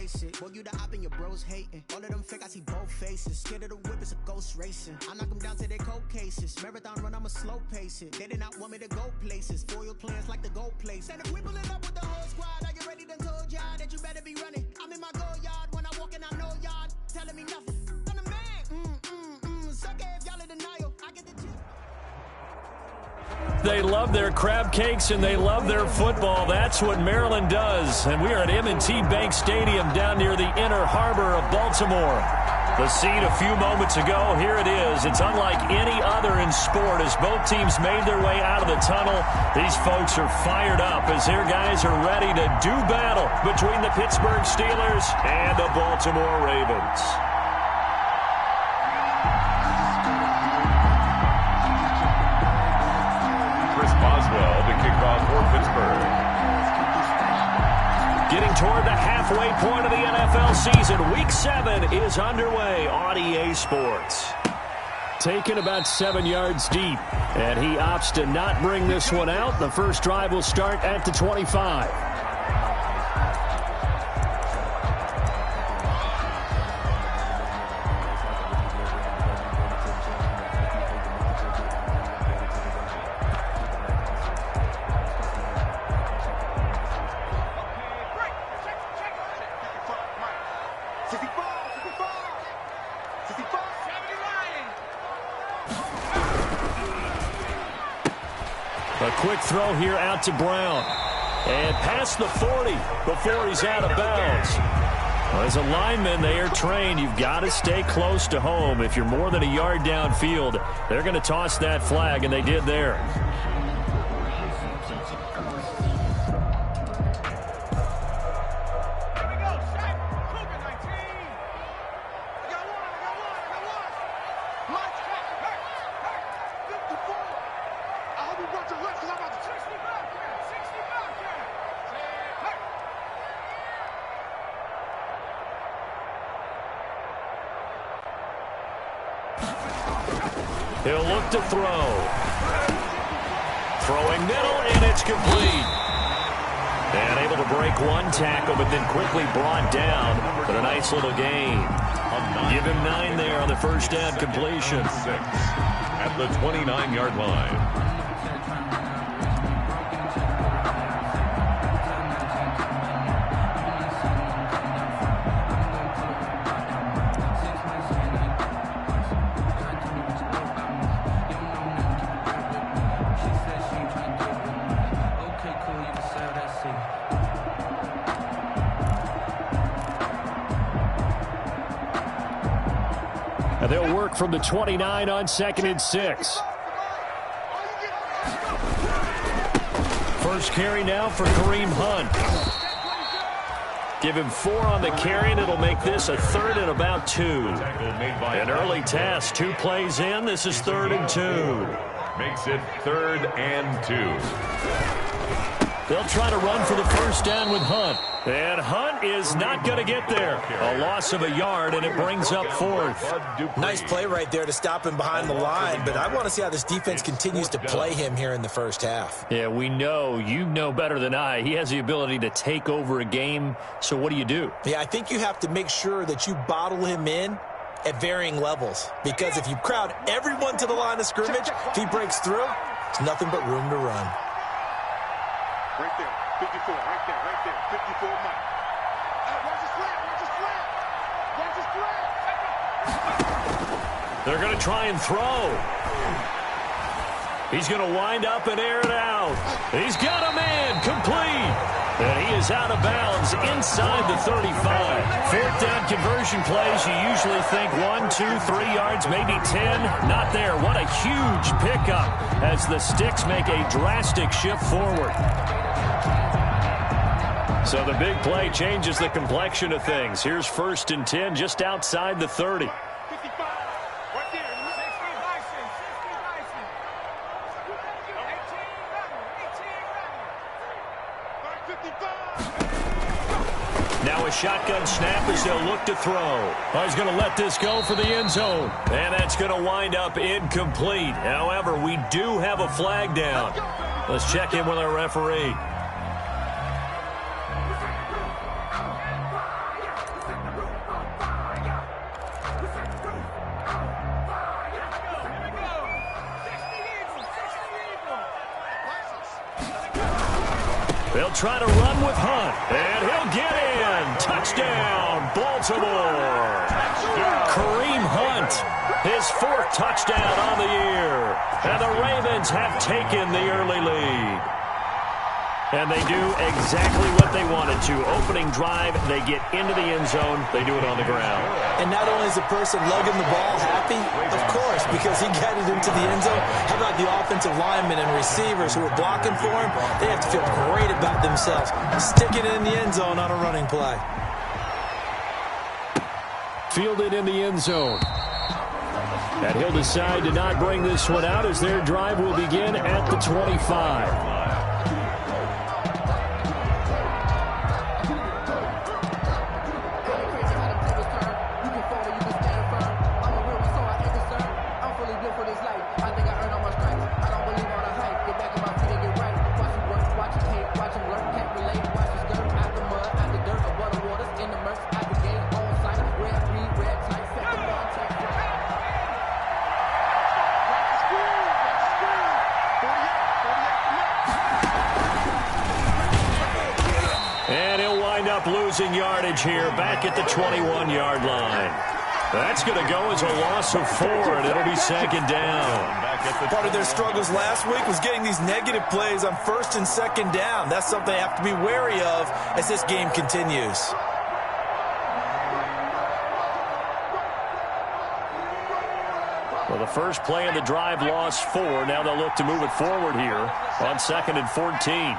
face it. Boy, you the op and your bros hating. All of them fake, I see both faces. Scared of the whip, it's a ghost racing. I knock them down to their cold cases. Marathon run, I'ma slow pace it. They did not want me to go places. Foil plans like the gold place. And if we pulling up with the whole squad, are you ready? Done told y'all that you better be running. I'm in my go yard when I walk in, I know y'all telling me nothing. I'm the man. Suck it if y'all in denial. I get the chip. They love their crab cakes and they love their football. That's what Maryland does. And we are at M&T Bank Stadium down near the Inner Harbor of Baltimore. The scene a few moments ago, here it is. It's unlike any other in sport as both teams made their way out of the tunnel. These folks are fired up as their guys are ready to do battle between the Pittsburgh Steelers and the Baltimore Ravens. Boswell to kick off for Pittsburgh. Getting toward the halfway point of the NFL season. Week 7 is underway on EA Sports. Taken about 7 yards deep, and he opts to not bring this one out. The first drive will start at the 25. A quick throw here out to Brown. And past the 40 before he's out of bounds. Well, as a lineman, they are trained. You've got to stay close to home. If you're more than a yard downfield, they're going to toss that flag, and they did there. He'll look to throw. Throwing middle, and it's complete. And able to break one tackle, but then quickly brought down. But a nice little gain. Give him 9 there on the first down completion. 6 at the 29-yard line. They'll work from the 29 on 2nd and 6. First carry now for Kareem Hunt. Give him 4 on the carry, and it'll make this a 3rd and about 2. An early test, 2 plays in. This is 3rd and 2. Makes it 3rd and 2. They'll try to run for the first down with Hunt. And Hunt is not going to get there. A loss of a yard, and it brings up 4th. Nice play right there to stop him behind the line, but I want to see how this defense continues to play him here in the first half. Yeah, we know. You know better than I. He has the ability to take over a game, so what do you do? Yeah, I think you have to make sure that you bottle him in at varying levels, because if you crowd everyone to the line of scrimmage, if he breaks through, there's nothing but room to run. Right there, 54, right there, 54 Mike. Watch his flat, watch his flat. They're going to try and throw. He's going to wind up and air it out. He's got a man, complete. And he is out of bounds inside the 35. 4th down conversion plays, you usually think 1, 2, 3 yards, maybe 10. Not there. What a huge pickup as the Sticks make a drastic shift forward. So the big play changes the complexion of things. Here's 1st and 10 just outside the 30. 55, right there, 60 license, 18 Now a shotgun snap as they'll look to throw. Oh, he's going to let this go for the end zone. And that's going to wind up incomplete. However, we do have a flag down. Let's check in with our referee. try to run with Hunt. And he'll get in. Touchdown, Baltimore. Kareem Hunt, his 4th touchdown on the year. And the Ravens have taken the early lead. And they do exactly what they wanted to. Opening drive, they get into the end zone. They do it on the ground. And not only is the person lugging the ball happy, of course, because he got it into the end zone. How about the offensive linemen and receivers who are blocking for him? They have to feel great about themselves, sticking it in the end zone on a running play. Fielded in the end zone. And he'll decide to not bring this one out as their drive will begin at the 25. Losing yardage here back at the 21-yard line. That's going to go as a loss of 4, and it'll be 2nd down. Part of their struggles last week was getting these negative plays on 1st and 2nd down. That's something they have to be wary of as this game continues. Well, the first play of the drive lost 4. Now they'll look to move it forward here on 2nd and 14.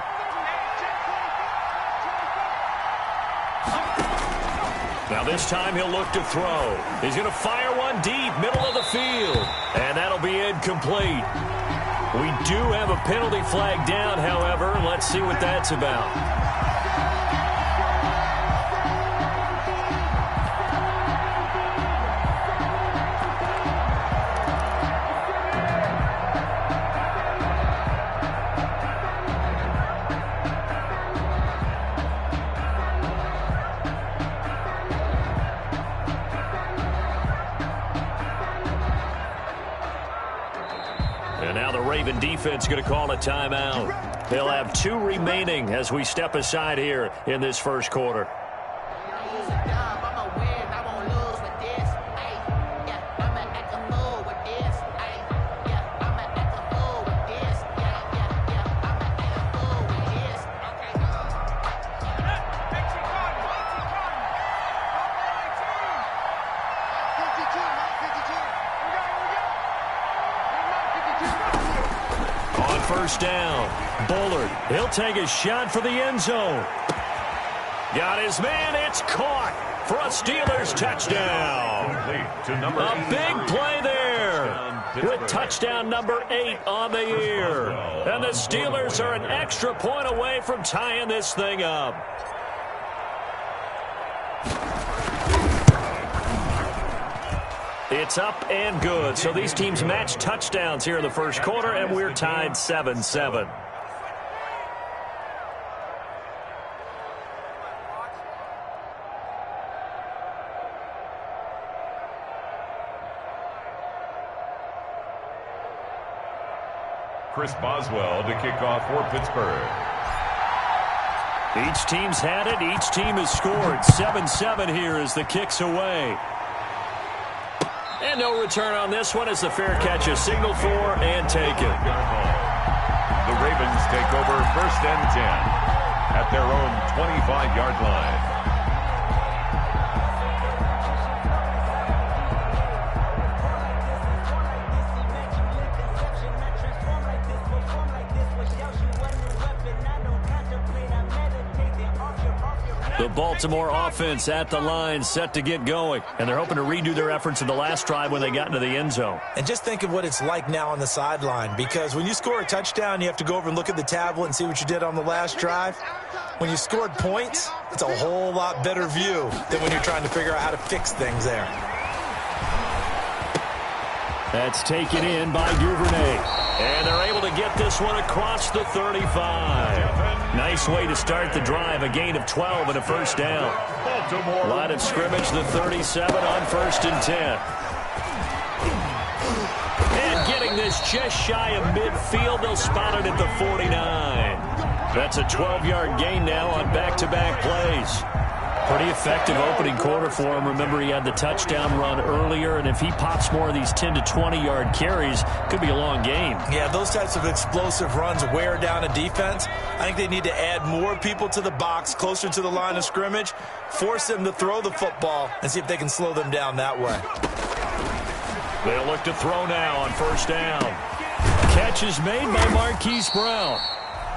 Now this time he'll look to throw. He's going to fire one deep, middle of the field. And that'll be incomplete. We do have a penalty flag down, however. Let's see what that's about. Defense going to call a timeout. They'll have 2 remaining as we step aside here in this first quarter. First down. Bullard, he'll take a shot for the end zone. Got his man, it's caught for a Steelers touchdown. A big play there with touchdown number 8 on the year. And the Steelers are an extra point away from tying this thing up. It's up and good. So these teams match touchdowns here in the first quarter, and we're tied 7-7. Chris Boswell to kick off for Pittsburgh. Each team's had it. Each team has scored. 7-7 here as the kick's away. And no return on this one as the fair catch is signaled for and taken. The Ravens take over 1st and 10 at their own 25-yard line. The Baltimore offense at the line, set to get going. And they're hoping to redo their efforts in the last drive when they got into the end zone. And just think of what it's like now on the sideline, because when you score a touchdown, you have to go over and look at the tablet and see what you did on the last drive. When you scored points, it's a whole lot better view than when you're trying to figure out how to fix things there. That's taken in by Duvernay. And they're able to get this one across the 35. Nice way to start the drive. A gain of 12 and a first down. Line of scrimmage, the 37 on 1st and 10. And getting this just shy of midfield. They'll spot it at the 49. That's a 12-yard gain now on back-to-back plays. Pretty effective opening quarter for him. Remember, he had the touchdown run earlier, and if he pops more of these 10 to 20-yard carries, could be a long game. Yeah, those types of explosive runs wear down a defense. I think they need to add more people to the box, closer to the line of scrimmage, force them to throw the football, and see if they can slow them down that way. They'll look to throw now on first down. Catch is made by Marquise Brown.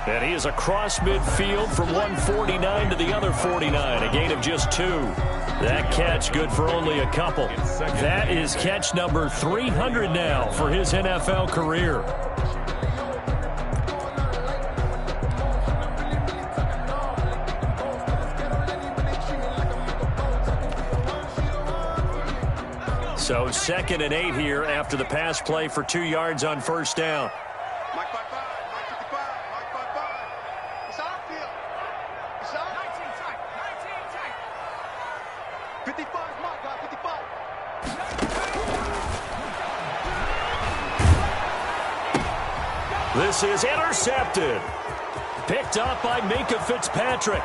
And he is across midfield from 149 to the other 49, a gain of just 2. That catch good for only a couple. That is catch number 300 now for his NFL career. So 2nd and 8 here after the pass play for 2 yards on first down. This is intercepted. Picked up by Minka Fitzpatrick.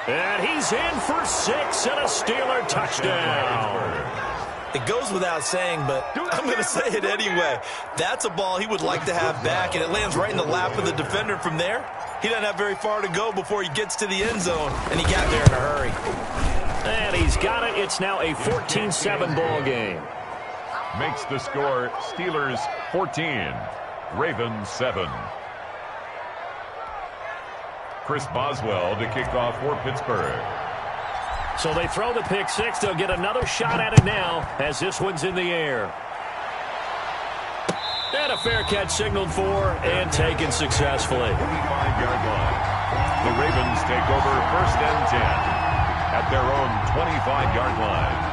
And he's in for 6 and a Steeler touchdown. It goes without saying, but I'm going to say it anyway. That's a ball he would like to have back, and it lands right in the lap of the defender from there. He doesn't have very far to go before he gets to the end zone, and he got there in a hurry. And he's got it. It's now a 14-7 ball game. Makes the score Steelers 14, Ravens 7. Chris Boswell to kick off for Pittsburgh. So they throw the pick six. They'll get another shot at it now as this one's in the air. And a fair catch signaled for and taken successfully. 25-yard line. The Ravens take over 1st and 10 at their own 25-yard line.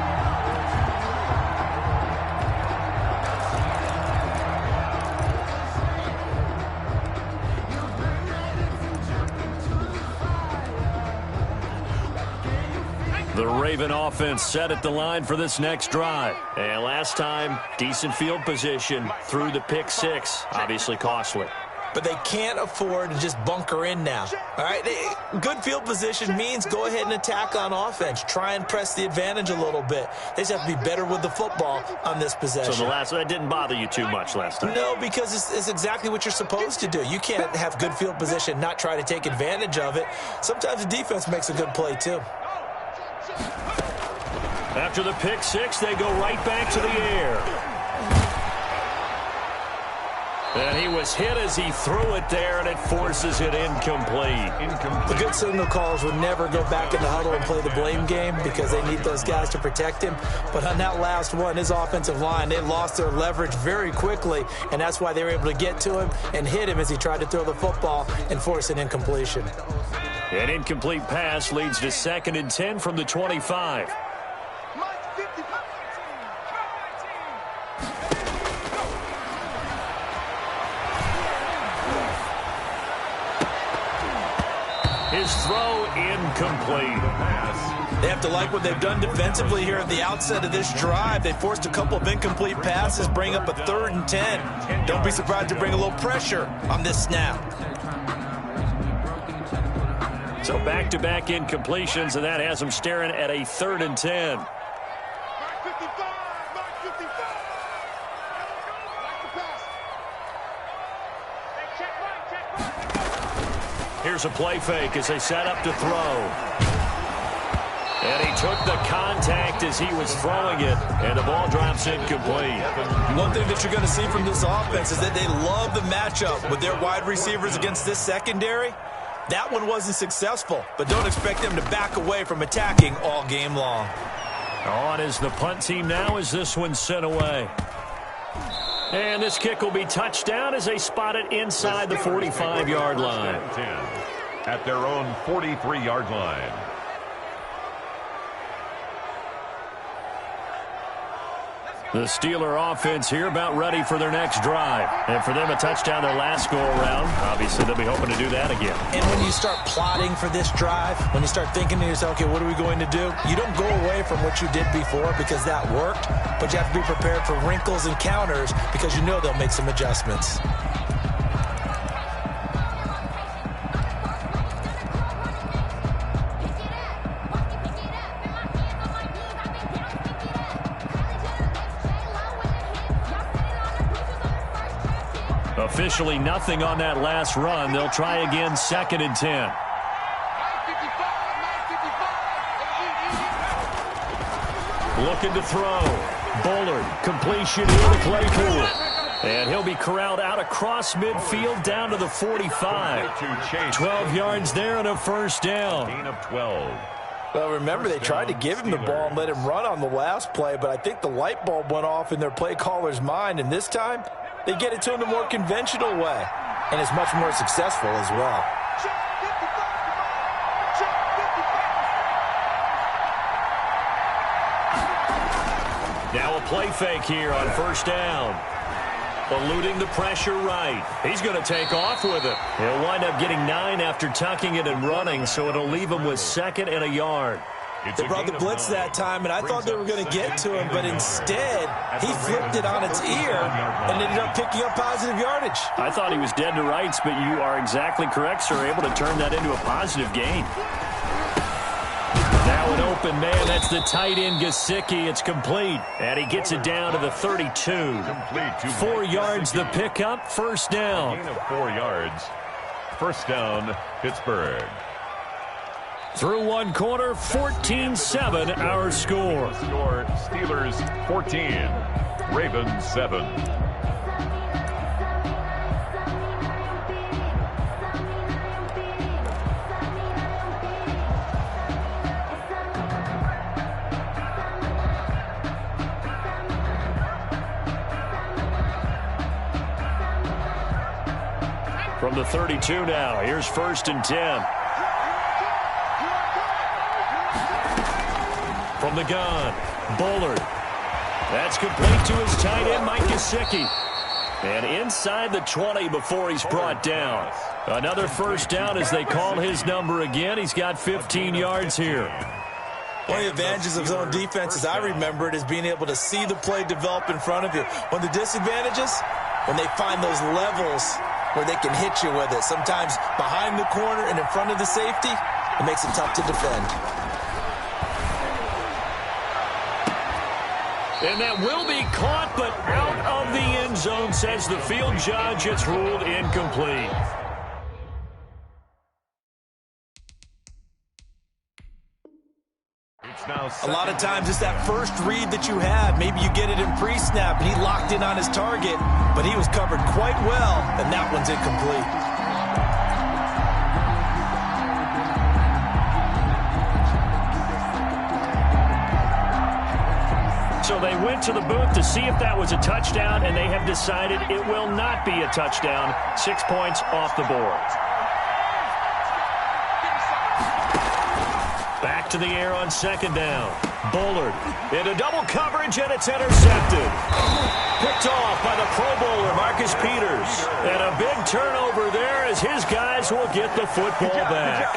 The Raven offense set at the line for this next drive. And last time, decent field position through the pick six. Obviously costly. But they can't afford to just bunker in now. All right, good field position means go ahead and attack on offense. Try and press the advantage a little bit. They just have to be better with the football on this possession. So that didn't bother you too much last time? No, because it's exactly what you're supposed to do. You can't have good field position, not try to take advantage of it. Sometimes the defense makes a good play too. After the pick six, they go right back to the air. And he was hit as he threw it there, and it forces it incomplete. The good signal calls would never go back in the huddle and play the blame game because they need those guys to protect him. But on that last one, his offensive line, they lost their leverage very quickly, and that's why they were able to get to him and hit him as he tried to throw the football and force an incompletion. An incomplete pass leads to 2nd and 10 from the 25. His throw incomplete. They have to like what they've done defensively here at the outset of this drive. They forced a couple of incomplete passes, bring up a 3rd and 10. Don't be surprised to bring a little pressure on this snap. So back-to-back incompletions, and that has them staring at a 3rd and 10. Here's a play fake as they set up to throw. And he took the contact as he was throwing it, and the ball drops incomplete. One thing that you're going to see from this offense is that they love the matchup with their wide receivers against this secondary. That one wasn't successful, but don't expect them to back away from attacking all game long. On is the punt team now as this one's sent away. And this kick will be touchdown as they spot it inside the 45-yard line. At their own 43-yard line. The Steeler offense here about ready for their next drive. And for them, a touchdown their last go-around. Obviously, they'll be hoping to do that again. And when you start plotting for this drive, when you start thinking to yourself, okay, what are we going to do? You don't go away from what you did before because that worked, but you have to be prepared for wrinkles and counters because you know they'll make some adjustments. Officially nothing on that last run. They'll try again, 2nd and 10. Looking to throw. Bullard, completion here to Claypool. And he'll be corralled out across midfield down to the 45. 12 yards there and a first down. Gain of 12. Well, remember, they tried to give him the ball and let him run on the last play, but I think the light bulb went off in their play caller's mind, and this time they get it to him the more conventional way, and it's much more successful as well. Now a play fake here on first down. Eluding the pressure right. He's going to take off with it. He'll wind up getting 9 after tucking it and running, so it'll leave him with 2nd and a yard. They brought the blitz that time, and I thought they were going to get to him, but instead he flipped it on its ear and ended up picking up positive yardage. I thought he was dead to rights, but you are exactly correct, sir. Able to turn that into a positive gain. Now an open man. That's the tight end, Gesicki. It's complete. And he gets it down to the 32. 4 yards the pickup. First down. Gain of 4 yards. First down, Pittsburgh. Through one quarter, 14-7 our score. Score, Steelers 14, Ravens 7. From the 32 now, here's 1st and 10. From the gun, Bullard. That's complete to his tight end, Mike Gesicki. And inside the 20 before he's brought down. Another first down as they call his number again. He's got 15 yards here. One of the advantages of zone defense, as I remember it, is being able to see the play develop in front of you. One of the disadvantages, when they find those levels where they can hit you with it. Sometimes behind the corner and in front of the safety, it makes it tough to defend. And that will be caught, but out of the end zone, says the field judge. It's ruled incomplete. A lot of times it's that first read that you have. Maybe you get it in pre-snap, and he locked in on his target, but he was covered quite well, and that one's incomplete. So they went to the booth to see if that was a touchdown, and they have decided it will not be a touchdown. 6 points off the board. Back to the air on 2nd down. Bullard into double coverage, and it's intercepted. Picked off by the Pro Bowler, Marcus Peters. And a big turnover there as his guys will get the football back.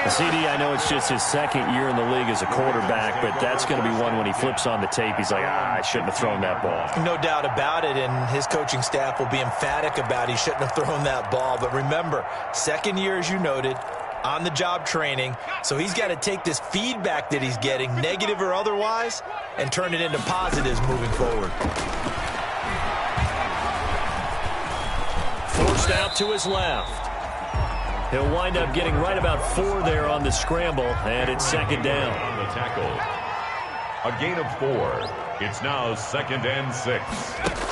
CD, I know it's just his 2nd year in the league as a quarterback, but that's going to be one when he flips on the tape. He's like, I shouldn't have thrown that ball. No doubt about it, and his coaching staff will be emphatic about he shouldn't have thrown that ball. But remember, 2nd year, as you noted, on-the-job training, so he's got to take this feedback that he's getting, negative or otherwise, and turn it into positives moving forward. Forced out to his left. He'll wind up getting right about 4 there on the scramble, and it's 2nd down. On the tackle. A gain of 4. It's now 2nd and 6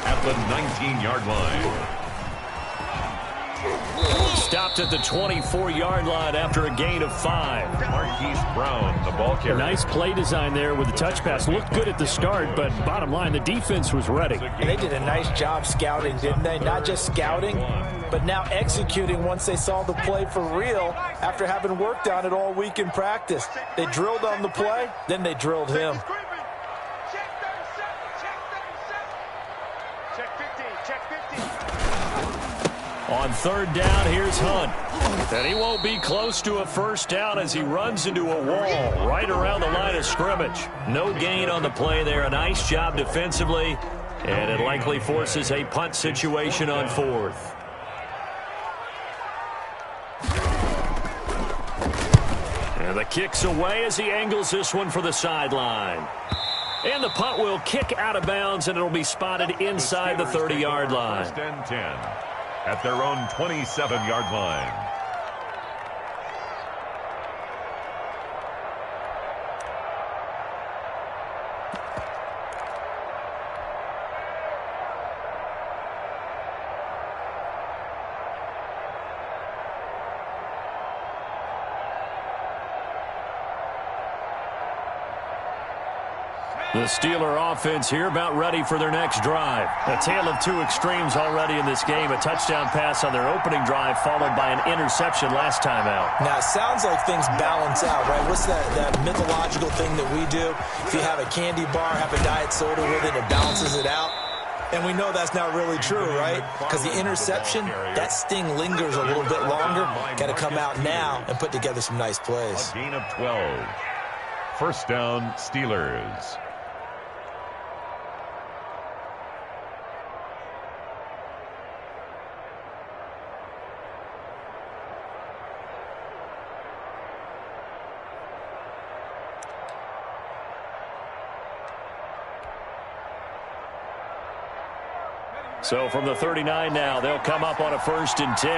at the 19-yard line. Stopped at the 24-yard line after a gain of 5. Marquise Brown, the ball carrier. Nice play design there with the touch pass. Looked good at the start, but bottom line, the defense was ready. And they did a nice job scouting, didn't they? Not just scouting, but now executing once they saw the play for real after having worked on it all week in practice. They drilled on the play, then they drilled him. On 3rd down, here's Hunt. And he won't be close to a first down as he runs into a wall right around the line of scrimmage. No gain on the play there. A nice job defensively. And it likely forces a punt situation on 4th. And the kick's away as he angles this one for the sideline. And the punt will kick out of bounds, and it'll be spotted inside the 30-yard line. First and 10 at their own 27-yard line. The Steeler offense here about ready for their next drive. A tale of two extremes already in this game. A touchdown pass on their opening drive followed by an interception last time out. Now, it sounds like things balance out, right? What's that mythological thing that we do? If you have a candy bar, have a diet soda with it, it balances it out. And we know that's not really true, right? Because the interception, that sting lingers a little bit longer. Got to come out now and put together some nice plays. A gain of 12. First down, Steelers. So from the 39 now, they'll come up on a 1st and 10.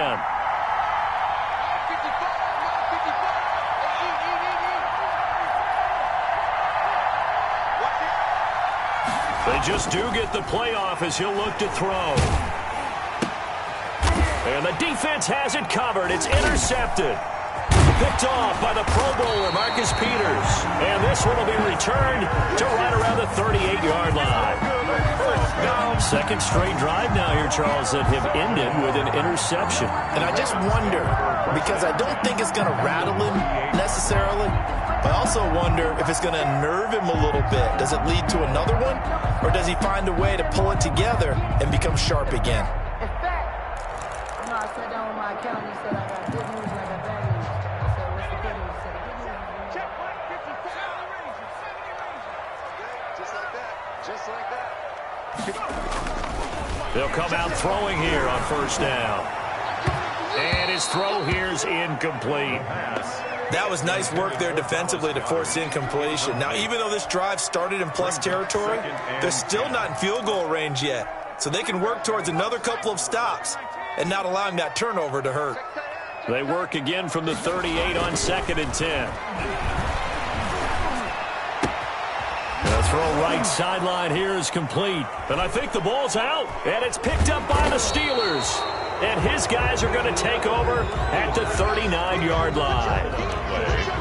They just do get the playoff as he'll look to throw. And the defense has it covered. It's intercepted. Picked off by the Pro Bowler, Marcus Peters. And this one will be returned to right around the 38-yard line. Second straight drive now here, Charles, that have ended with an interception. And I just wonder, because I don't think it's going to rattle him necessarily, but I also wonder if it's going to nerve him a little bit. Does it lead to another one, or does he find a way to pull it together and become sharp again? I sat down with my accountant and said I got good news and I got bad news. I said, what's the good news? He said, the good news is Check Mike, 57. Just like that. Just like that. They'll come out throwing here on 1st down. And his throw here's incomplete. That was nice work there defensively to force incompletion. Now, even though this drive started in plus territory, they're still not in field goal range yet. So they can work towards another couple of stops and not allowing that turnover to hurt. They work again from the 38 on 2nd and 10. The throw right sideline here is complete. And I think the ball's out. And it's picked up by the Steelers. And his guys are going to take over at the 39-yard line.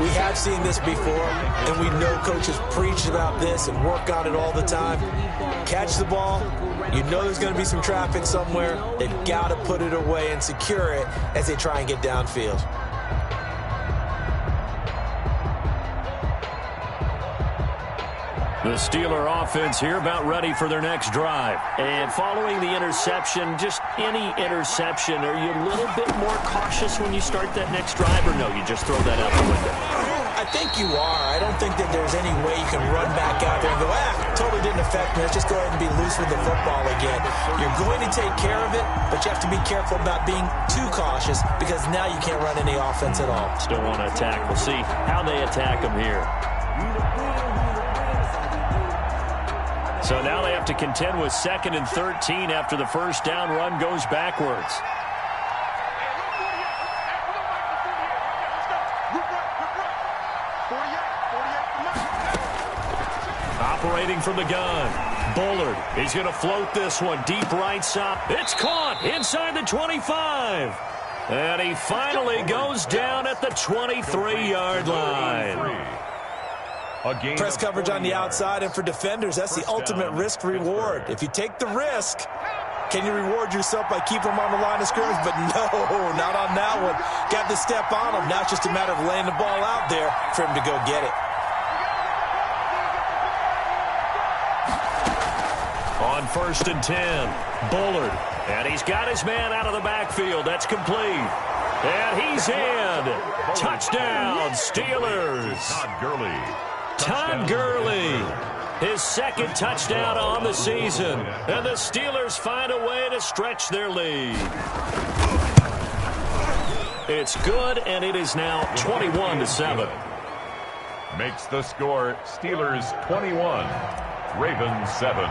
We have seen this before, and we know coaches preach about this and work on it all the time. Catch the ball. You know there's going to be some traffic somewhere. They've got to put it away and secure it as they try and get downfield. The Steeler offense here about ready for their next drive. And following the interception, just any interception, are you a little bit more cautious when you start that next drive, or no, you just throw that out the window? I think you are. I don't think that there's any way you can run back out there and go, totally didn't affect me. Let's just go ahead and be loose with the football again. You're going to take care of it, but you have to be careful about being too cautious because now you can't run any offense at all. Still want to attack. We'll see how they attack them here. So now they have to contend with 2nd and 13 after the 1st down run goes backwards. Operating from the gun. Bullard. He's going to float this one deep right side. It's caught inside the 25. And he finally goes down at the 23-yard line. Press coverage on the outside, and for defenders, that's the ultimate risk-reward. If you take the risk, can you reward yourself by keeping them on the line of scrimmage? But no, not on that one. Got to step on them. Now it's just a matter of laying the ball out there for him to go get it. On 1st and 10, Bullard. And he's got his man out of the backfield. That's complete. And he's in. Touchdown, Steelers. Todd Gurley, his 2nd touchdown on the season. And the Steelers find a way to stretch their lead. It's good, and it is now 21-7. Makes the score Steelers 21, Ravens 7.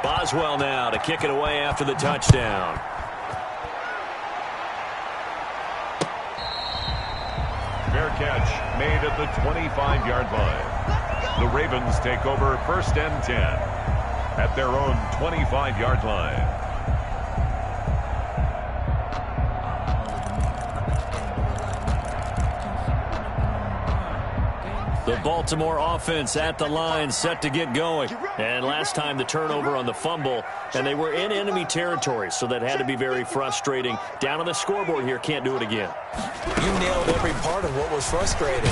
Boswell now to kick it away after the touchdown. Fair catch made at the 25-yard line. The Ravens take over 1st and 10 at their own 25-yard line. The Baltimore offense at the line, set to get going. And last time the turnover on the fumble, and they were in enemy territory, so that had to be very frustrating. Down on the scoreboard here, can't do it again. You nailed every part of what was frustrating.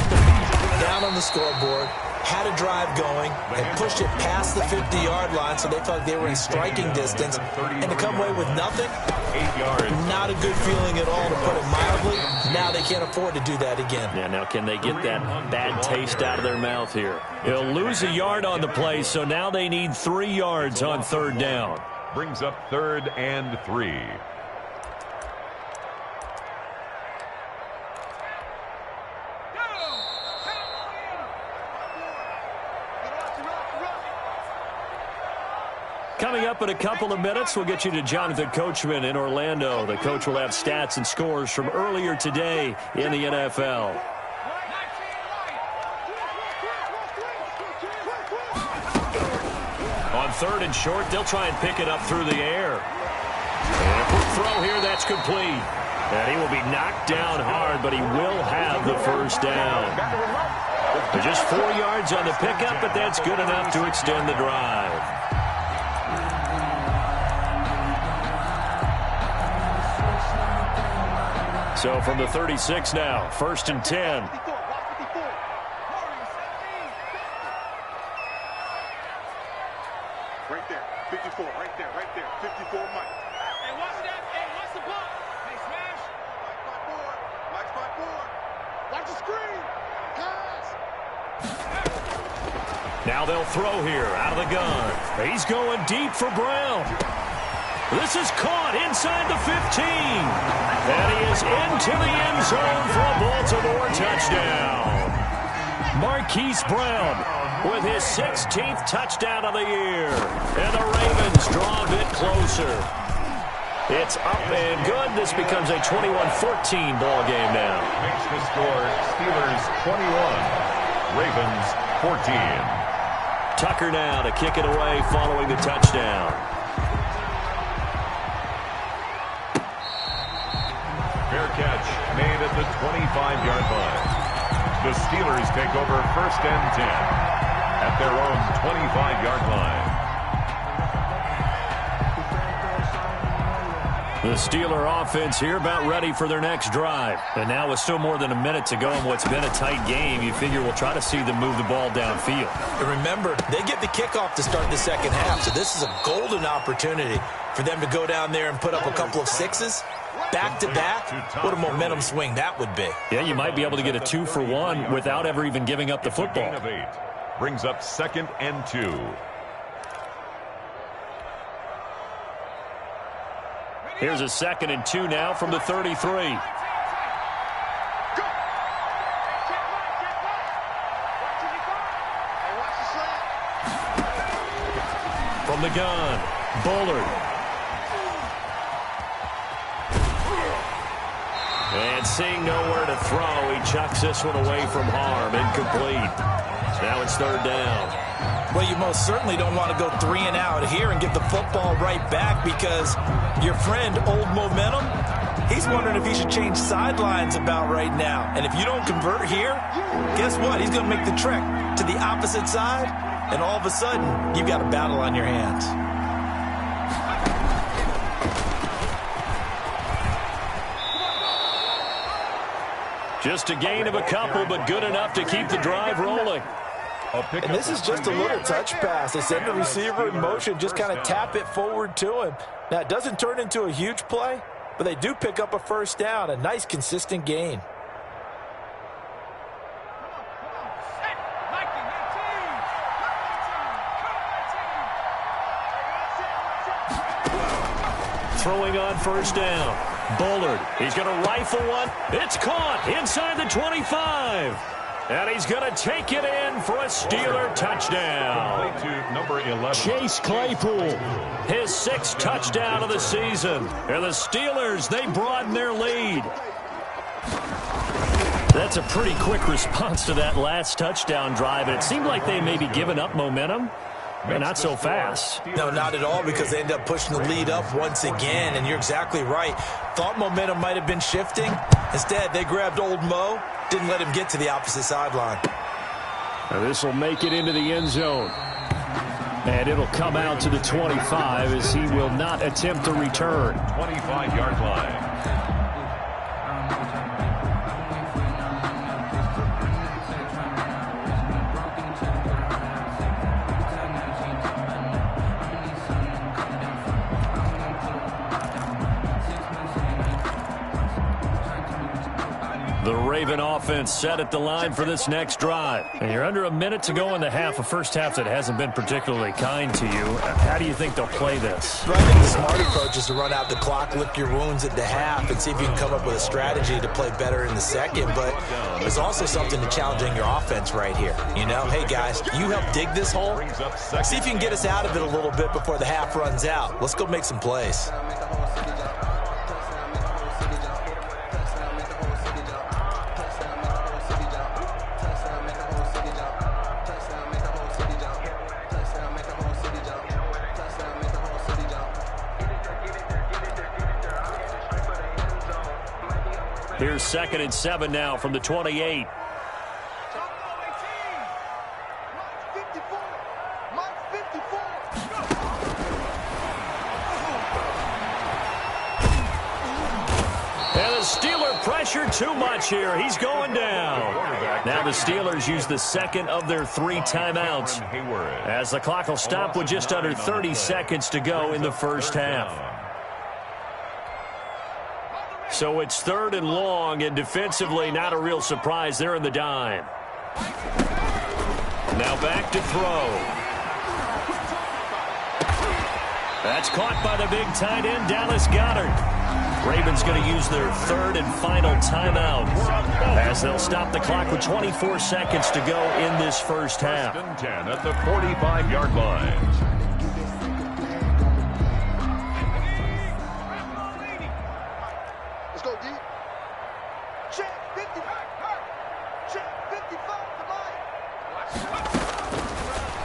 Down on the scoreboard, had a drive going, and pushed it past the 50-yard line so they felt they were in striking distance. And to come away with nothing, 8 yards. not a good feeling at all, to put it mildly. Now they can't afford to do that again. Yeah, now can they get that bad taste out of their mouth here? They'll lose a yard on the play, so now they need 3 yards on 3rd down. Brings up 3rd and 3. Coming up in a couple of minutes, we'll get you to Jonathan Coachman in Orlando. The coach will have stats and scores from earlier today in the NFL. On 3rd and short, they'll try and pick it up through the air. And a quick throw here, that's complete. And he will be knocked down hard, but he will have the 1st down. Just 4 yards on the pickup, but that's good enough to extend the drive. So from the 36 now, 1st and 10. Right there, 54, right there, 54, Mike. Hey, watch that, hey, watch the block. Hey, smash. Mike's by board. Watch the screen. Pass. Now they'll throw here out of the gun. He's going deep for Brown. This is caught inside the 15. And he is into the end zone for a Baltimore touchdown. Marquise Brown with his 16th touchdown of the year. And the Ravens draw a bit closer. It's up and good. This becomes a 21-14 ball game now. Makes the score Steelers 21, Ravens 14. Tucker now to kick it away following the touchdown. Fair catch made at the 25-yard line. The Steelers take over 1st and 10 at their own 25-yard line. The Steeler offense here about ready for their next drive. And now with still more than a minute to go in what's been a tight game, you figure we'll try to see them move the ball downfield. And remember, they get the kickoff to start the 2nd half, so this is a golden opportunity for them to go down there and put up a couple of 6s. Back-to-back, what a momentum swing that would be. Yeah, you might be able to get a 2-for-1 without ever even giving up the football. Gain of 8 brings up 2nd and 2. Here's a 2nd and 2 now from the 33. From the gun, Bullard. And seeing nowhere to throw, he chucks this one away from harm. Incomplete. Now it's 3rd down. Well, you most certainly don't want to go 3 and out here and get the football right back, because your friend, Old Momentum, he's wondering if he should change sidelines about right now. And if you don't convert here, guess what? He's going to make the trek to the opposite side, and all of a sudden, you've got a battle on your hands. Just a gain of a couple, but good enough to keep the drive rolling. And this is just a little touch pass. They send the receiver in motion, just kind of tap it forward to him. Now, it doesn't turn into a huge play, but they do pick up a 1st down, a nice, consistent gain. Throwing on 1st down. Bullard, he's going to rifle one. It's caught inside the 25. And he's going to take it in for a Steeler touchdown. Play to number 11. Chase Claypool, his 6th touchdown of the season. And the Steelers, they broaden their lead. That's a pretty quick response to that last touchdown drive, and it seemed like they may be giving up momentum, but not so fast. No, not at all, because they end up pushing the lead up once again, and you're exactly right. Thought momentum might have been shifting. Instead, they grabbed old Mo, didn't let him get to the opposite sideline. Now this will make it into the end zone. And it'll come out to the 25 as he will not attempt to return. 25-yard line. The Raven offense set at the line for this next drive. And you're under a minute to go in the half, a first half that hasn't been particularly kind to you. How do you think they'll play this? I think the smart approach is to run out the clock, lick your wounds at the half, and see if you can come up with a strategy to play better in the second. But there's also something to challenging your offense right here. You know, hey, guys, you help dig this hole. See if you can get us out of it a little bit before the half runs out. Let's go make some plays. Here's 2nd and 7 now from the 28. And the Steeler pressure too much here. He's going down. Now the Steelers use the 2nd of their 3 timeouts, as the clock will stop with just under 30 seconds to go in the first half. So it's 3rd and long, and defensively not a real surprise. They're in the dime. Now back to throw. That's caught by the big tight end, Dallas Goedert. Ravens going to use their 3rd and final timeout, as they'll stop the clock with 24 seconds to go in this first half. 10 at the 45-yard line.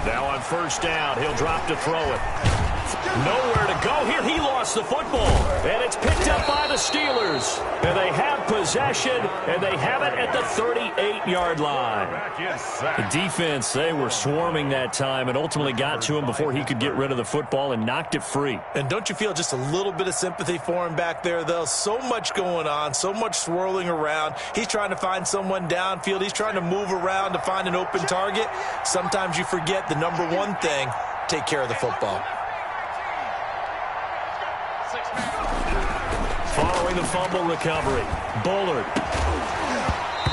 Now on first down, he'll drop to throw it. Nowhere to go here. He lost the football, and it's picked up by the Steelers. And they have possession, and they have it at the 38-yard line. The defense, they were swarming that time and ultimately got to him before he could get rid of the football and knocked it free. And don't you feel just a little bit of sympathy for him back there, though? So much going on, so much swirling around. He's trying to find someone downfield. He's trying to move around to find an open target. Sometimes you forget the number one thing, take care of the football. Following the fumble recovery, Bullard.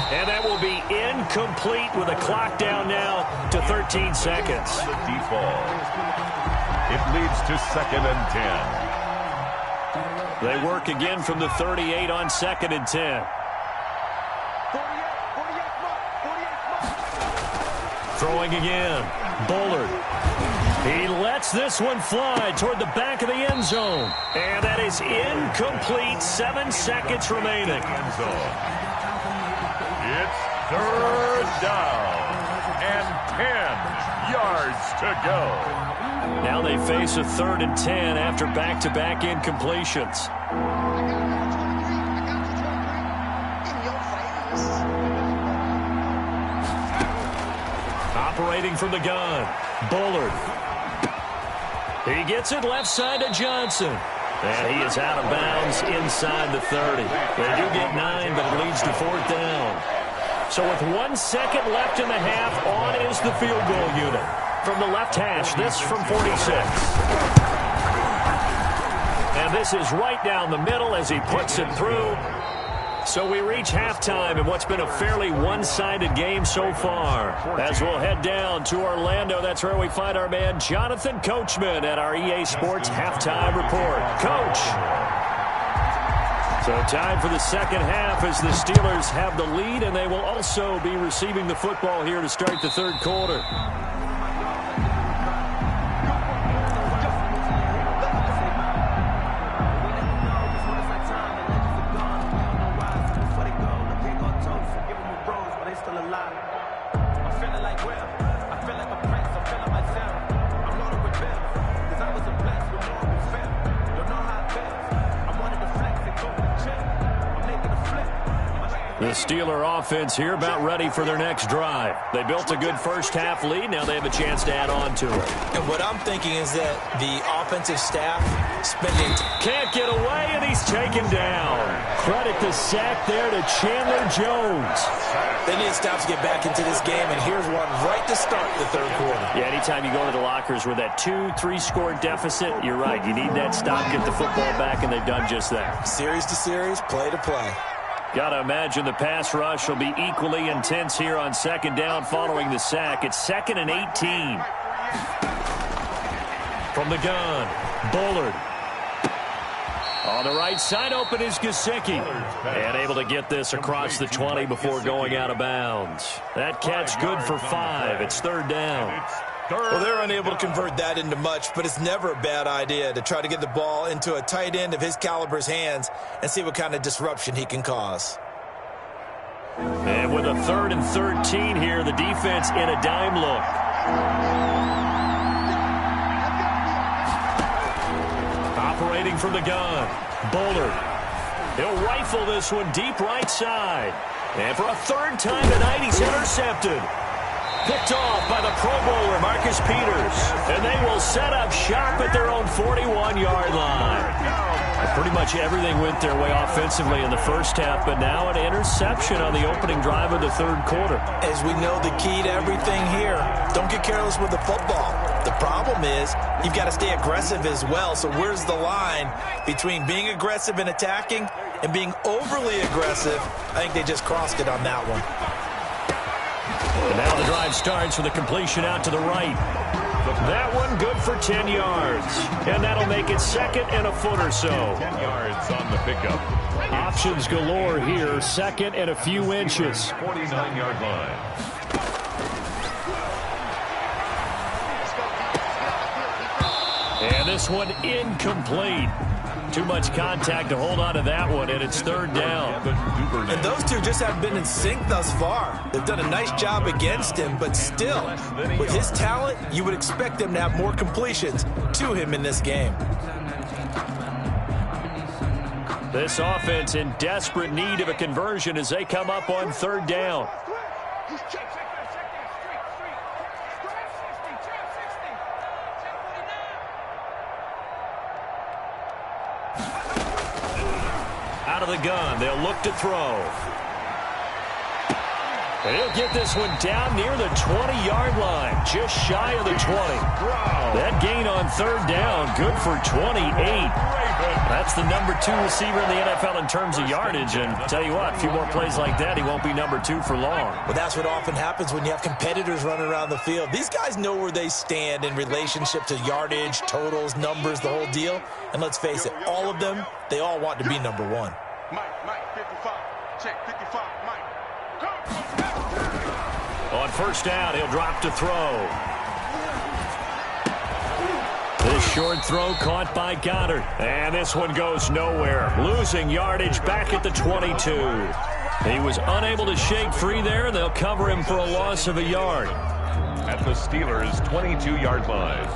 And that will be incomplete with a clock down now to 13 seconds. Default. It leads to 2nd and 10. They work again from the 38 on 2nd and 10. Throwing again, Bullard. He lets this one fly toward the back of the end zone. And that is incomplete. 7 seconds remaining. It's 3rd down and 10 yards to go. Now they face a 3rd and 10 after back-to-back incompletions. Operating from the gun, Bullard. He gets it left side to Johnson. And he is out of bounds inside the 30. They do get 9, but it leads to 4th down. So with 1 second left in the half, on is the field goal unit. From the left hash, this from 46. And this is right down the middle as he puts it through. So we reach halftime in what's been a fairly one-sided game so far. As we'll head down to Orlando, that's where we find our man Jonathan Coachman at our EA Sports Halftime Report. Coach. So time for the second half as the Steelers have the lead, and they will also be receiving the football here to start the third quarter. The Steeler offense here about ready for their next drive. They built a good first half lead. Now they have a chance to add on to it. And what I'm thinking is that the offensive staff spending... Can't get away, and he's taken down. Credit the sack there to Chandler Jones. They need to stop to get back into this game, and here's one right to start the third quarter. Yeah, anytime you go to the lockers with that 2-3 score deficit, you're right. You need that stop, get the football back, and they've done just that. Series to series, play to play. Got to imagine the pass rush will be equally intense here on second down following the sack. It's 2nd and 18. From the gun, Bullard. On the right side, open is Gesicki. And able to get this across the 20 before going out of bounds. That catch good for 5. It's third down. Well, they're unable to convert that into much, but it's never a bad idea to try to get the ball into a tight end of his caliber's hands and see what kind of disruption he can cause. And with a 3rd and 13 here, the defense in a dime look. Operating from the gun, Bullard. He'll rifle this one deep right side. And for a 3rd time tonight, he's intercepted. Picked off by the Pro Bowler, Marcus Peters. And they will set up shop at their own 41-yard line. Pretty much everything went their way offensively in the first half, but now an interception on the opening drive of the third quarter. As we know, the key to everything here, don't get careless with the football. The problem is you've got to stay aggressive as well. So where's the line between being aggressive and attacking and being overly aggressive? I think they just crossed it on that one. And now the drive starts with a completion out to the right. That one good for 10 yards. And that'll make it 2nd and a foot or so. 10 yards on the pickup. Options galore here. 2nd and a few inches. 49-yard line. And this one incomplete. Too much contact to hold on to that one, and it's third down. And those two just haven't been in sync thus far. They've done a nice job against him, but still, with his talent, you would expect them to have more completions to him in this game. This offense in desperate need of a conversion as they come up on third down. Out of the gun, they'll look to throw. And he'll get this one down near the 20-yard line, just shy of the 20. That gain on third down, good for 28. That's the number 2 receiver in the NFL in terms of yardage, and tell you what, a few more plays like that, he won't be number 2 for long. Well, that's what often happens when you have competitors running around the field. These guys know where they stand in relationship to yardage, totals, numbers, the whole deal. And let's face it, all of them, they all want to be number 1. Mike, 55. Check, 55, Mike. On first down, he'll drop to throw. This short throw caught by Goddard. And this one goes nowhere. Losing yardage back at the 22. He was unable to shake free there. They'll cover him for a loss of a yard. At the Steelers' 22-yard line.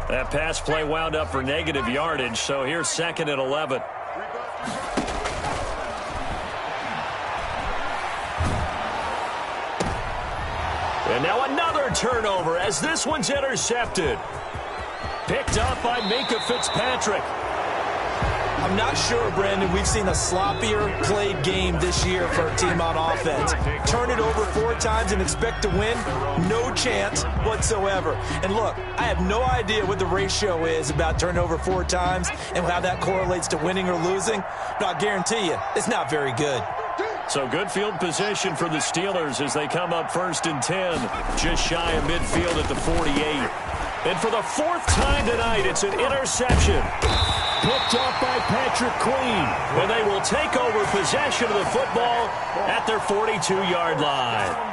That pass play wound up for negative yardage, so here's 2nd and 11. And now another turnover as this one's intercepted. Picked up by Minkah Fitzpatrick. I'm not sure, Brandon, we've seen a sloppier played game this year for a team on offense. Turn it over 4 times and expect to win? No chance whatsoever. And look, I have no idea what the ratio is about turnover 4 times and how that correlates to winning or losing. But I guarantee you, it's not very good. So good field position for the Steelers as they come up 1st and 10, just shy of midfield at the 48. And for the 4th time tonight, it's an interception. Picked up by Patrick Queen. And they will take over possession of the football at their 42-yard line.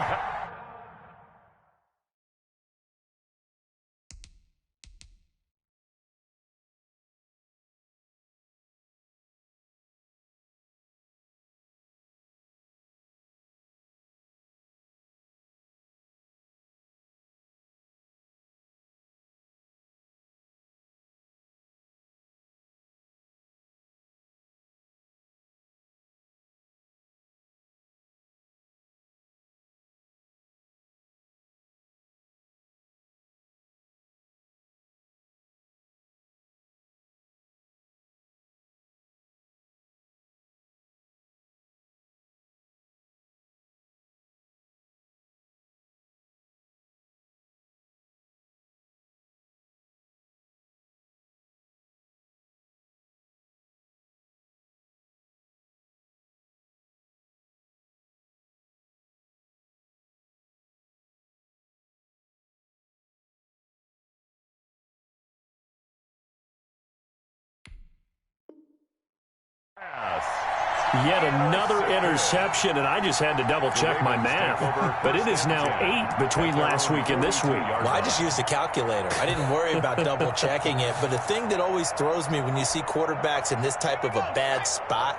Yet another interception, and I just had to double-check my math. But it is now 8 between last week and this week. Well, I just used a calculator. I didn't worry about double-checking it. But the thing that always throws me when you see quarterbacks in this type of a bad spot,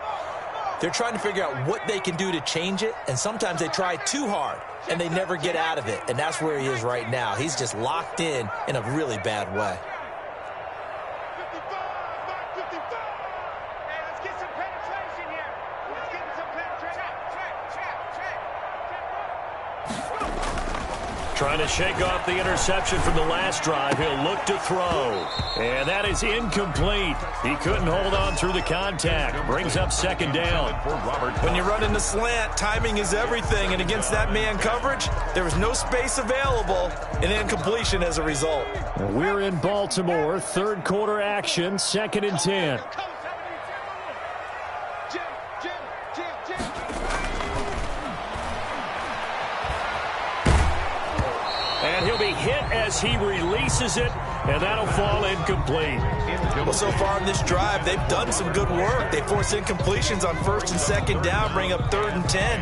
they're trying to figure out what they can do to change it, and sometimes they try too hard, and they never get out of it. And that's where he is right now. He's just locked in a really bad way. Trying to shake off the interception from the last drive. He'll look to throw. And that is incomplete. He couldn't hold on through the contact. Brings up 2nd down. When you run in the slant, timing is everything. And against that man coverage, there was no space available. An incompletion as a result. We're in Baltimore. 3rd quarter action. 2nd and 10. And he'll be hit as he releases it, and that'll fall incomplete. Well, so far in this drive, they've done some good work. They force incompletions on 1st and 2nd down, bring up 3rd and 10.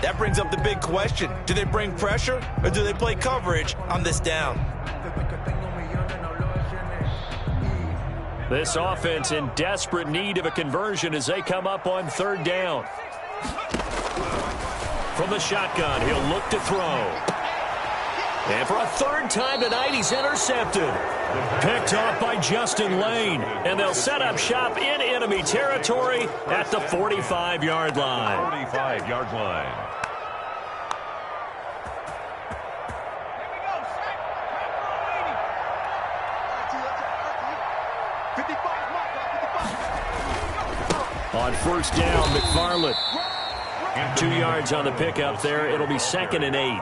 That brings up the big question. Do they bring pressure, or do they play coverage on this down? This offense in desperate need of a conversion as they come up on 3rd down. From the shotgun, he'll look to throw. And for a 3rd time tonight, he's intercepted. Picked off by Justin Lane. And they'll set up shop in enemy territory at the 45-yard line. 45-yard line. On 1st down, McFarland. 2 yards on the pickup there. It'll be 2nd and 8.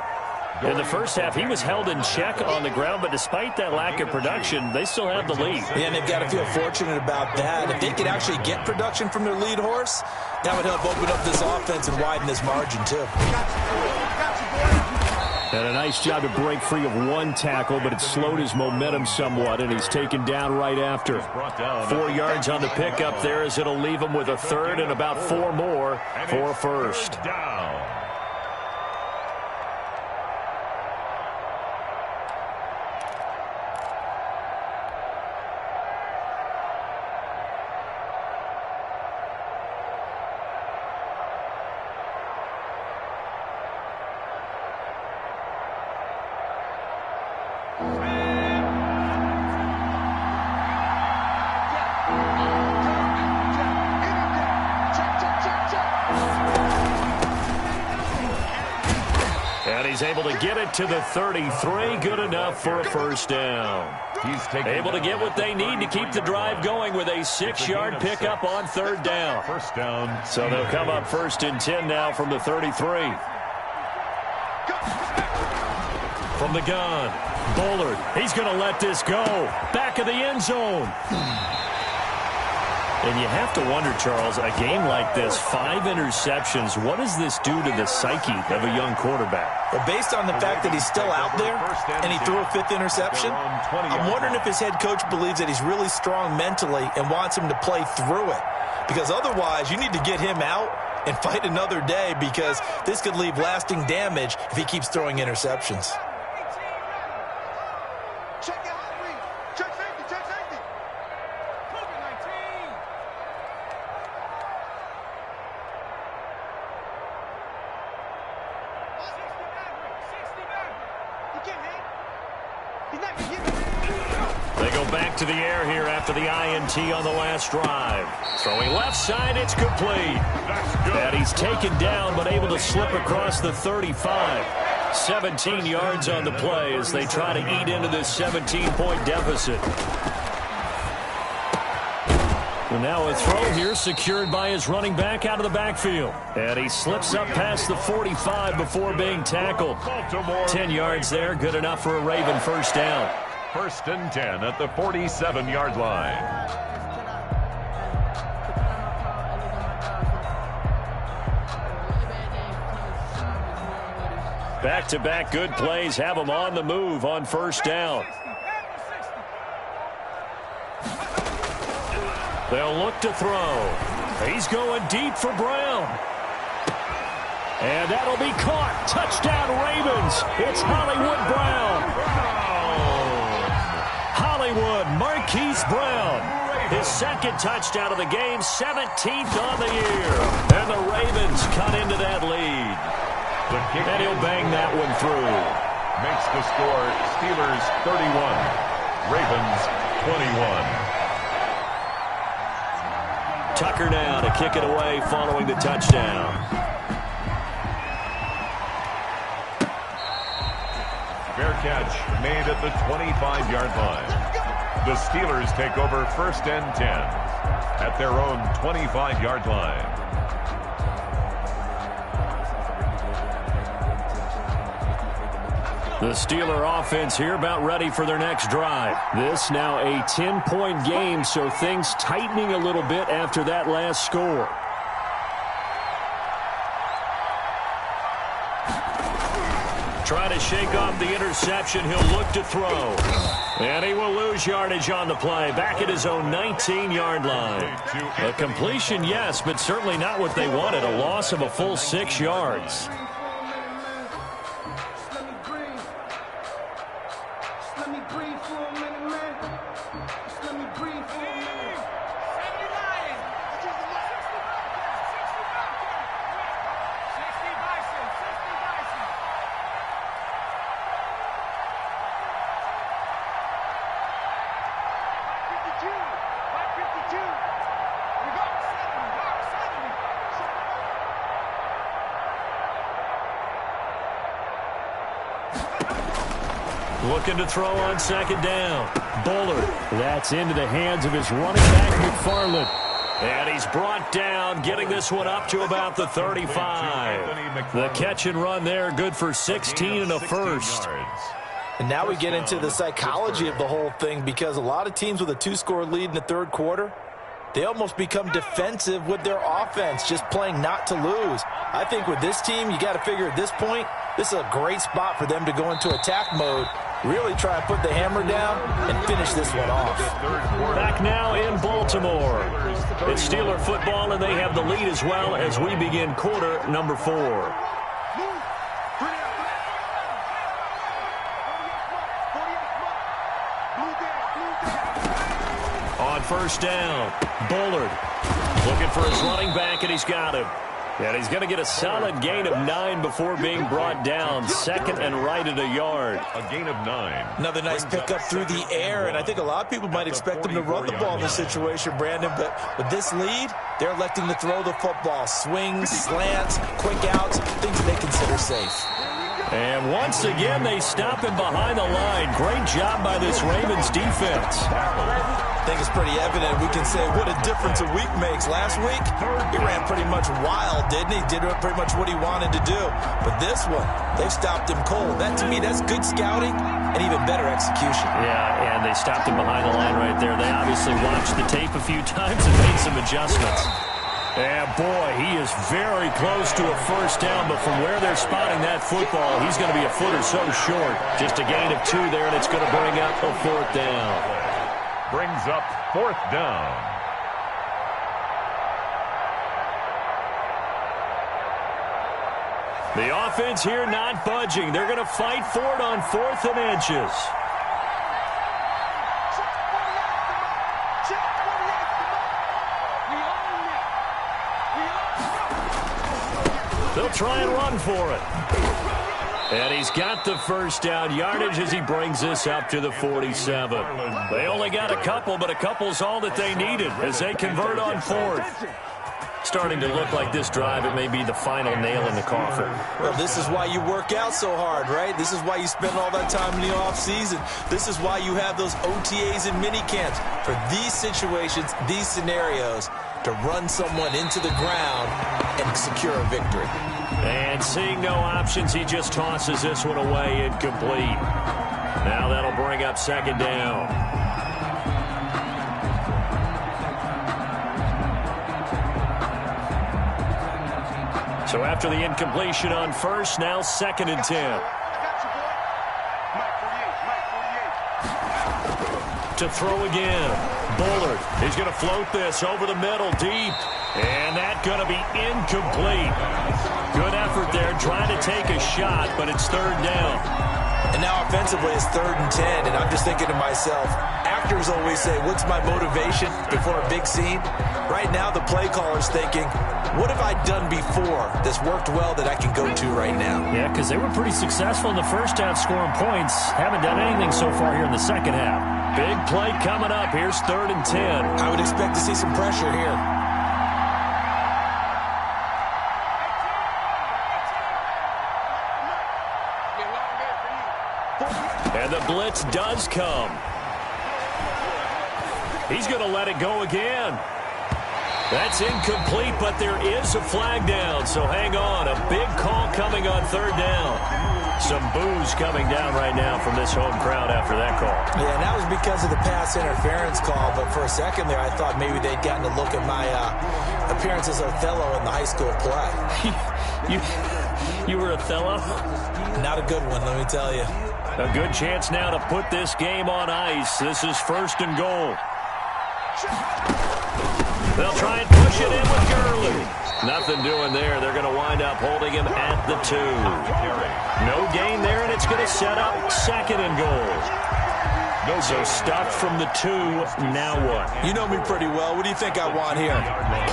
In the first half, he was held in check on the ground, but despite that lack of production, they still have the lead. Yeah, and they've got to feel fortunate about that. If they could actually get production from their lead horse, that would help open up this offense and widen this margin, too. And a nice job to break free of 1 tackle, but it slowed his momentum somewhat, and he's taken down right after. 4 yards on the pickup there as it'll leave him with a 3rd and about 4 more for a 1st. Down. He's able to get it to the 33. Good enough for a 1st down. He's able to get what they need to keep the drive going with a 6-yard pickup on 3rd down. 1st down. So they'll come up 1st and 10 now from the 33. From the gun, Bullard. He's going to let this go. Back of the end zone. And you have to wonder, Charles, a game like this, 5 interceptions, what does this do to the psyche of a young quarterback? Well, based on the fact that he's still out there and he threw a 5th interception, I'm wondering if his head coach believes that he's really strong mentally and wants him to play through it. Because otherwise, you need to get him out and fight another day, because this could leave lasting damage if he keeps throwing interceptions. They go back to the air here after the INT on the last drive. Throwing left side, it's complete. And he's taken down, but able to slip across the 35. 17 yards on the play as they try to eat into this 17-point deficit. And now a throw here secured by his running back out of the backfield. And he slips up past the 45 before being tackled. 10 yards there, good enough for a Raven first down. 1st and 10 at the 47-yard line. Back-to-back good plays have him on the move on first down. They'll look to throw. He's going deep for Brown. And that'll be caught. Touchdown Ravens. It's Hollywood Brown. Hollywood Marquise Brown. His 2nd touchdown of the game, 17th on the year. And the Ravens cut into that lead. And he'll bang that one through. Makes the score Steelers 31, Ravens 21. Tucker now to kick it away following the touchdown. Fair catch made at the 25-yard line. The Steelers take over 1st and 10 at their own 25-yard line. The Steeler offense here about ready for their next drive. This now a 10-point game, so things tightening a little bit after that last score. Trying to shake off the interception. He'll look to throw. And he will lose yardage on the play. Back at his own 19-yard line. A completion, yes, but certainly not what they wanted. A loss of a full 6 yards. Looking to throw on 2nd down. Bullard. That's into the hands of his running back, McFarland. And he's brought down, getting this one up to about the 35. The catch and run there, good for 16 and a first. And now we get into the psychology of the whole thing, because a lot of teams with a 2-score lead in the 3rd quarter, they almost become defensive with their offense, just playing not to lose. I think with this team, you got to figure at this point, this is a great spot for them to go into attack mode, really try to put the hammer down and finish this one off. Back now in Baltimore. It's Steeler football, and they have the lead as well as we begin quarter number 4. On first down, Bullard looking for his running back, and he's got him. And he's going to get a solid gain of 9 before being brought down. 2nd and right at a yard. A gain of 9. Another nice pickup through the air, and I think a lot of people might expect them to run the ball in this situation, Brandon, but with this lead, they're electing to throw the football. Swings, slants, quick outs, things that they consider safe. And once again, they stop him behind the line. Great job by this Ravens defense. I think it's pretty evident. We can say what a difference a week makes. Last week, he ran pretty much wild, didn't he? Did pretty much what he wanted to do. But this one, they've stopped him cold. That, to me, that's good scouting and even better execution. Yeah, and they stopped him behind the line right there. They obviously watched the tape a few times and made some adjustments. And, boy, he is very close to a first down, but from where they're spotting that football, he's going to be a foot or so short. Just a gain of 2 there, and it's going to bring up a 4th down. Brings up 4th down. The offense here not budging. They're going to fight for it on 4th and inches. They'll try and run for it. And he's got the first down yardage as he brings this up to the 47. They only got a couple, but a couple's all that they needed as they convert on 4th. Starting to look like this drive, it may be the final nail in the coffin. Well, this is why you work out so hard, right? This is why you spend all that time in the offseason. This is why you have those OTAs and mini camps. For these situations, these scenarios, to run someone into the ground and secure a victory. And seeing no options, he just tosses this one away incomplete. Now that'll bring up 2nd down. So after the incompletion on 1st, now 2nd and 10. To throw again. Bullard. He's going to float this over the middle deep. And that's going to be incomplete. Good effort there trying to take a shot, but it's 3rd down. And now offensively it's 3rd and 10, and I'm just thinking to myself, actors always say, what's my motivation before a big scene? Right now the play caller's thinking, what have I done before that's worked well that I can go to right now? Yeah, because they were pretty successful in the first half scoring points. Haven't done anything so far here in the second half. Big play coming up. Here's 3rd and 10. I would expect to see some pressure here. And the blitz does come. He's going to let it go again. That's incomplete, but there is a flag down, so hang on. A big call coming on 3rd down. Some boos coming down right now from this home crowd after that call. Yeah, and that was because of the pass interference call, but for a second there I thought maybe they'd gotten a look at my appearance as Othello in the high school play. You were Othello? Not a good one, let me tell you. A good chance now to put this game on ice. This is 1st and goal. They'll try and push it in with Gurley. Nothing doing there. They're going to wind up holding him at the 2. No gain there, and it's going to set up 2nd and goal. So stuffed from the 2. Now what? You know me pretty well. What do you think I want here?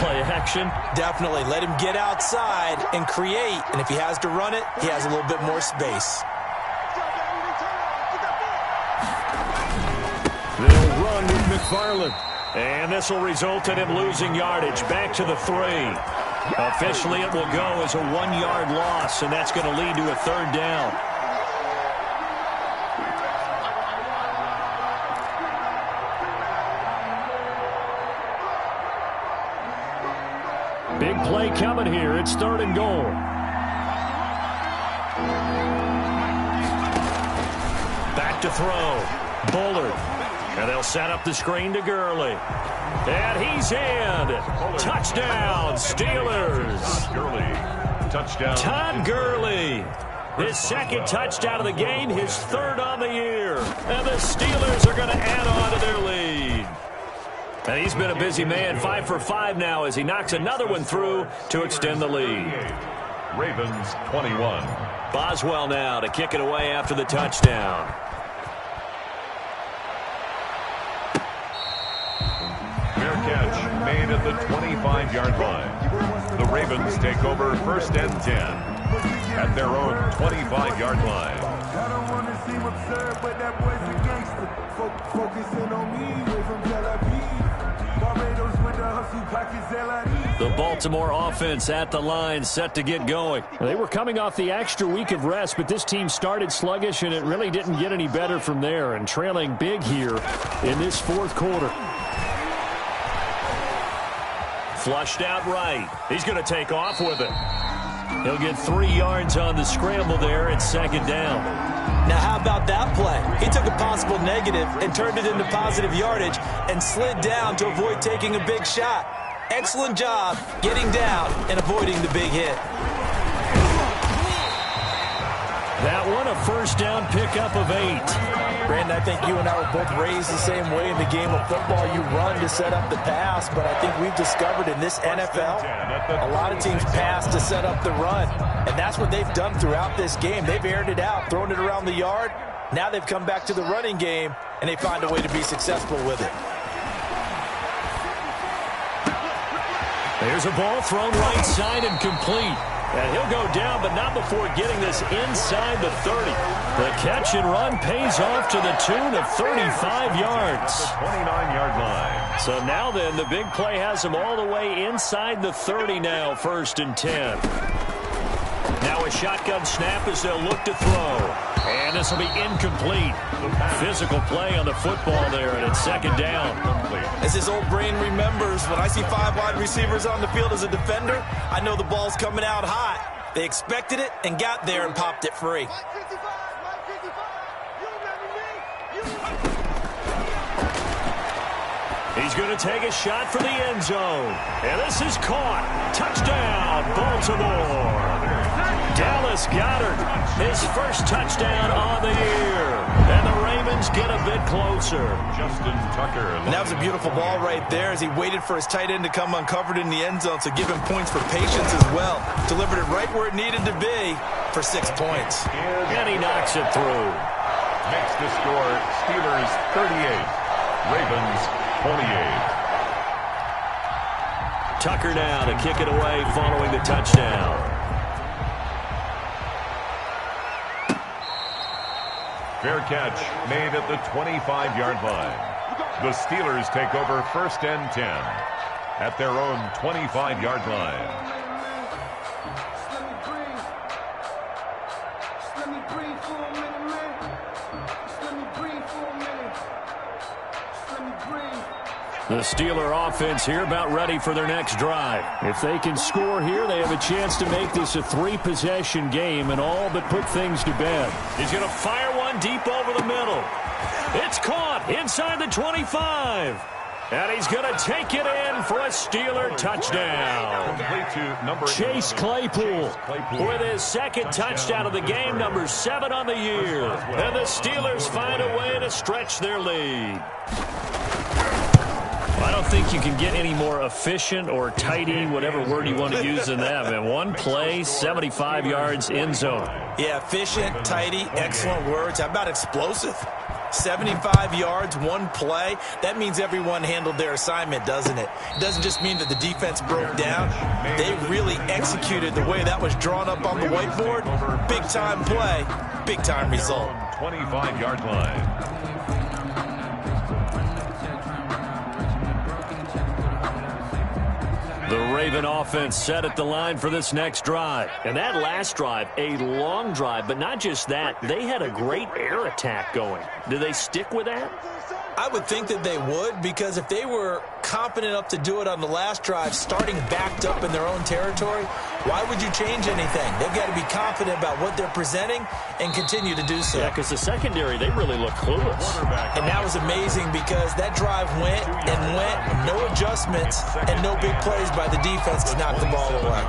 Play action? Definitely. Let him get outside and create. And if he has to run it, he has a little bit more space. They'll run with McFarland. And this will result in him losing yardage. Back to the 3. Officially, it will go as a 1-yard loss, and that's going to lead to a 3rd down. Big play coming here. It's 3rd and goal. Back to throw. Bullard. And they'll set up the screen to Gurley. And he's in. Touchdown, Steelers. Gurley. Touchdown. Todd Gurley. His 2nd touchdown of the game, his 3rd on the year. And the Steelers are going to add on to their lead. And he's been a busy man, 5 for 5 now as he knocks another one through to extend the lead. Ravens 21. Boswell now to kick it away after the touchdown. Catch made at the 25-yard line. The Ravens take over 1st and 10 at their own 25-yard line. I don't want to seem absurd, but that boy's a gangster. Focusing on me, way from Tel Aviv. Barbados with the hustle pockets, The Baltimore offense at the line, set to get going. They were coming off the extra week of rest, but this team started sluggish, and it really didn't get any better from there, and trailing big here in this 4th quarter. Flushed out right. He's going to take off with it. He'll get 3 yards on the scramble there at 2nd down. Now, how about that play? He took a possible negative and turned it into positive yardage and slid down to avoid taking a big shot. Excellent job getting down and avoiding the big hit. That one, a first down pickup of 8. Brandon, I think you and I were both raised the same way in the game of football. You run to set up the pass, but I think we've discovered in this NFL, a lot of teams pass to set up the run, and that's what they've done throughout this game. They've aired it out, thrown it around the yard. Now they've come back to the running game, and they find a way to be successful with it. There's a ball thrown right side and complete. And he'll go down, but not before getting this inside the 30. The catch and run pays off to the tune of 35 yards. 29-yard line. So now then, the big play has him all the way inside the 30 now, 1st and 10. Now a shotgun snap as they'll look to throw. And this will be incomplete. Physical play on the football there, and it's 2nd down. As his old brain remembers, when I see 5 wide receivers on the field as a defender, I know the ball's coming out hot. They expected it and got there and popped it free. He's going to take a shot for the end zone. And this is caught. Touchdown, Baltimore. Dallas Goedert, his first touchdown on the year. And the Ravens get a bit closer. Justin Tucker. And that was a beautiful ball right there as he waited for his tight end to come uncovered in the end zone, so give him points for patience as well. Delivered it right where it needed to be for 6 points. And he knocks it through. Makes the score Steelers 38, Ravens 28. Tucker now to kick it away following the touchdown. Fair catch made at the 25-yard line. The Steelers take over 1st and 10 at their own 25-yard line. The Steeler offense here about ready for their next drive. If they can score here, they have a chance to make this a 3-possession game and all but put things to bed. He's going to fire one deep over the middle. It's caught inside the 25. And he's going to take it in for a Steeler touchdown. Chase Claypool with his 2nd touchdown of the game, number 7 on the year. And the Steelers find a way to stretch their lead. I don't think you can get any more efficient or tidy, whatever word you want to use in that, man. One play, 75 yards, end zone. Yeah, efficient, tidy, excellent words. How about explosive? 75 yards, one play. That means everyone handled their assignment, doesn't it? It doesn't just mean that the defense broke down. They really executed the way that was drawn up on the whiteboard. Big-time play, big-time result. 25-yard line. The Raven offense set at the line for this next drive. And that last drive, a long drive, but not just that. They had a great air attack going. Do they stick with that? I would think that they would, because if they were confident enough to do it on the last drive, starting backed up in their own territory, why would you change anything? They've got to be confident about what they're presenting and continue to do so. Yeah, because the secondary, they really look clueless. And that was amazing because that drive went and went, no adjustments, and no big plays by the defense to knock the ball away.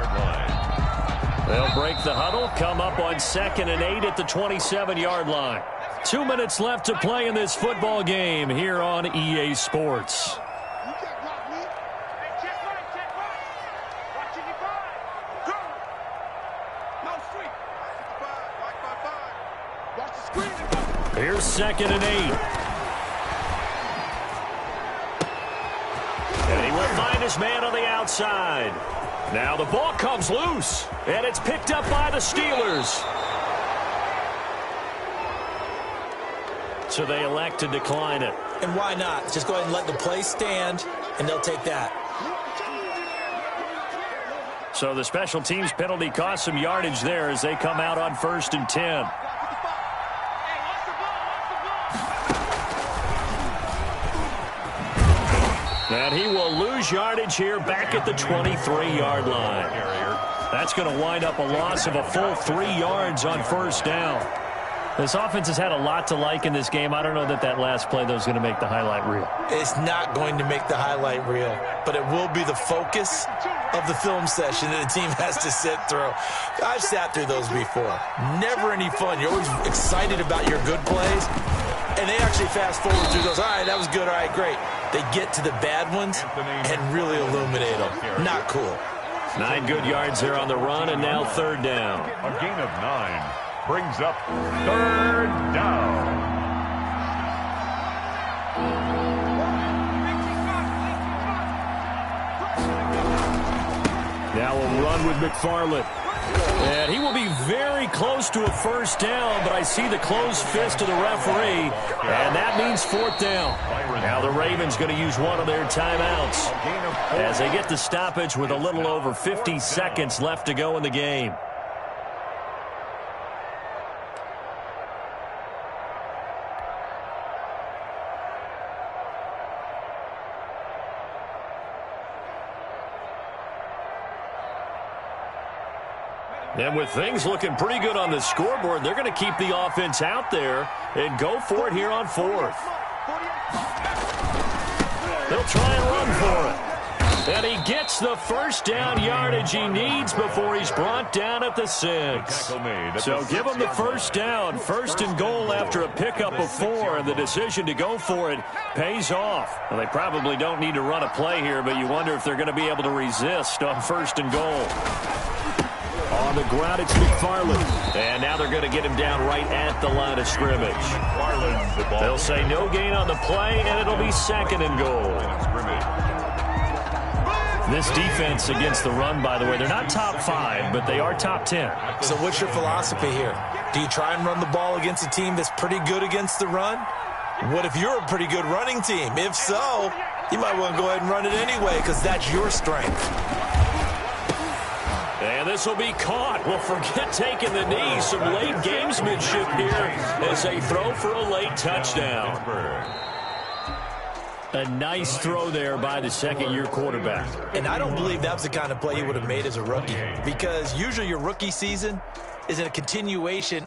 They'll break the huddle, come up on 2nd and 8 at the 27-yard line. 2 minutes left to play in this football game here on EA Sports. Here's 2nd and 8. And he will find his man on the outside. Now the ball comes loose, and it's picked up by the Steelers. So they elect to decline it. And why not? Just go ahead and let the play stand, and they'll take that. So the special teams penalty cost some yardage there as they come out on 1st and 10. And he will lose yardage here back at the 23-yard line. That's going to wind up a loss of a full 3 yards on 1st down. This offense has had a lot to like in this game. I don't know that last play, though, is going to make the highlight reel. It's not going to make the highlight reel, but it will be the focus of the film session that the team has to sit through. I've sat through those before. Never any fun. You're always excited about your good plays, and they actually fast forward through those. All right, that was good. All right, great. They get to the bad ones and really illuminate them. Not cool. 9 good yards there on the run, and now third down. A gain of 9 brings up third down. Now we'll run with McFarland. And he will be very close to a first down, but I see the closed fist of the referee, and that means fourth down. Now the Ravens going to use one of their timeouts as they get the stoppage with a little over 50 seconds left to go in the game. And with things looking pretty good on the scoreboard, they're going to keep the offense out there and go for it here on fourth. They'll try and run for it. And he gets the first down yardage he needs before he's brought down at the 6. So give him the first down. First and goal after a pickup of 4, and the decision to go for it pays off. Well, they probably don't need to run a play here, but you wonder if they're going to be able to resist on first and goal. On the ground, it's McFarland. And now they're going to get him down right at the line of scrimmage. They'll say no gain on the play, and it'll be second and goal. This defense against the run, by the way, they're not top 5, but they are top 10. So what's your philosophy here? Do you try and run the ball against a team that's pretty good against the run? What if you're a pretty good running team? If so, you might want to go ahead and run it anyway because that's your strength. And this will be caught. Well, forget taking the knee. Some late gamesmanship here as they throw for a late touchdown. A nice throw there by the second-year quarterback. And I don't believe that was the kind of play he would have made as a rookie, because usually your rookie season is in a continuation